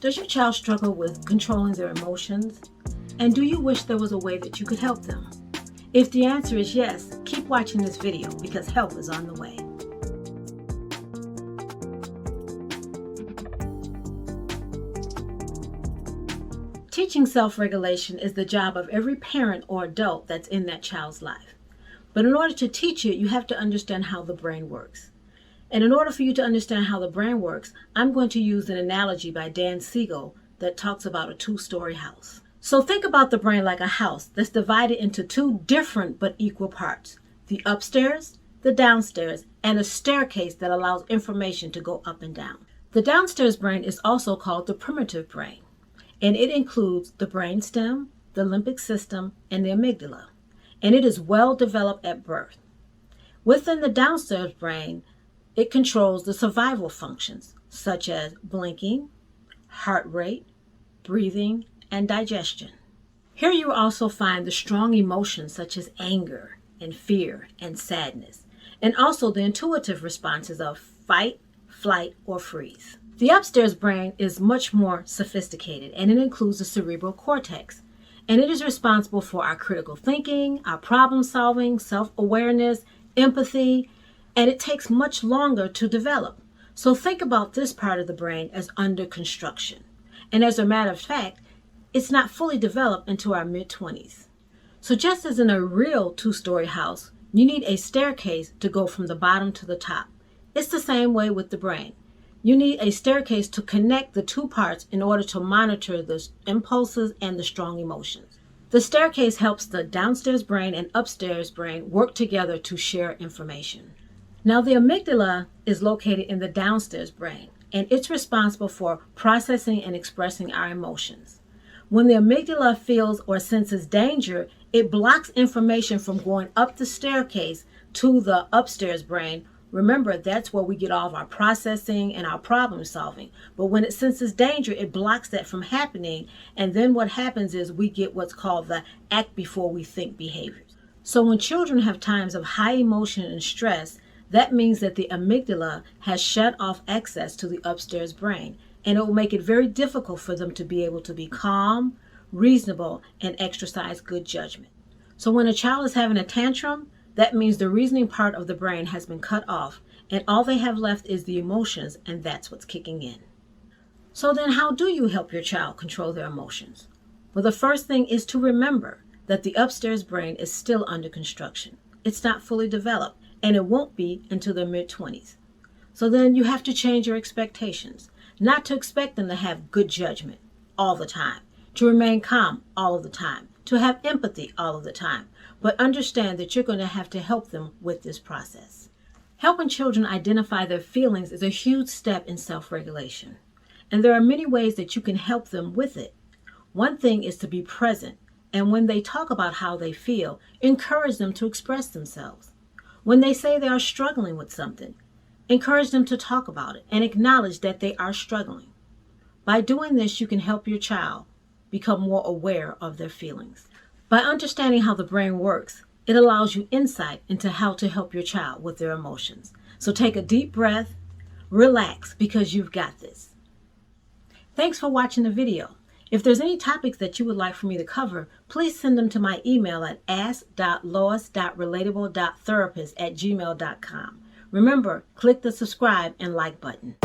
Does your child struggle with controlling their emotions? And do you wish there was a way that you could help them? If the answer is yes, keep watching this video because help is on the way. Teaching self-regulation is the job of every parent or adult that's in that child's life. But in order to teach it, you have to understand how the brain works. And in order for you to understand how the brain works, I'm going to use an analogy by Dan Siegel that talks about a two-story house. So think about the brain like a house that's divided into two different but equal parts: the upstairs, the downstairs, and a staircase that allows information to go up and down. The downstairs brain is also called the primitive brain, and it includes the brainstem, the limbic system, and the amygdala, and it is well developed at birth. Within the downstairs brain, it controls the survival functions such as blinking, heart rate, breathing, and digestion. Here you will also find the strong emotions such as anger and fear and sadness, and also the intuitive responses of fight, flight, or freeze. The upstairs brain is much more sophisticated, and it includes the cerebral cortex, and it is responsible for our critical thinking, our problem solving, self-awareness, empathy, and it takes much longer to develop. So think about this part of the brain as under construction. And as a matter of fact, it's not fully developed until our mid-20s. So just as in a real two-story house, you need a staircase to go from the bottom to the top. It's the same way with the brain. You need a staircase to connect the two parts in order to monitor the impulses and the strong emotions. The staircase helps the downstairs brain and upstairs brain work together to share information. Now, the amygdala is located in the downstairs brain, and it's responsible for processing and expressing our emotions. When the amygdala feels or senses danger, it blocks information from going up the staircase to the upstairs brain. Remember, that's where we get all of our processing and our problem solving. But when it senses danger, it blocks that from happening. And then what happens is we get what's called the act before we think behaviors. So when children have times of high emotion and stress, that means that the amygdala has shut off access to the upstairs brain, and it will make it very difficult for them to be able to be calm, reasonable, and exercise good judgment. So when a child is having a tantrum, that means the reasoning part of the brain has been cut off, and all they have left is the emotions, and that's what's kicking in. So then how do you help your child control their emotions? Well, the first thing is to remember that the upstairs brain is still under construction. It's not fully developed, and it won't be until their mid-20s. So then you have to change your expectations, not to expect them to have good judgment all the time, to remain calm all of the time, to have empathy all of the time, but understand that you're going to have to help them with this process. Helping children identify their feelings is a huge step in self-regulation, and there are many ways that you can help them with it. One thing is to be present, and when they talk about how they feel, encourage them to express themselves. When they say they are struggling with something, encourage them to talk about it and acknowledge that they are struggling. By doing this, you can help your child become more aware of their feelings. By understanding how the brain works, it allows you insight into how to help your child with their emotions. So take a deep breath, relax, because you've got this. Thanks for watching the video. If there's any topics that you would like for me to cover, please send them to my email at ask.lois.relatable.therapist@gmail.com. Remember, click the subscribe and like button.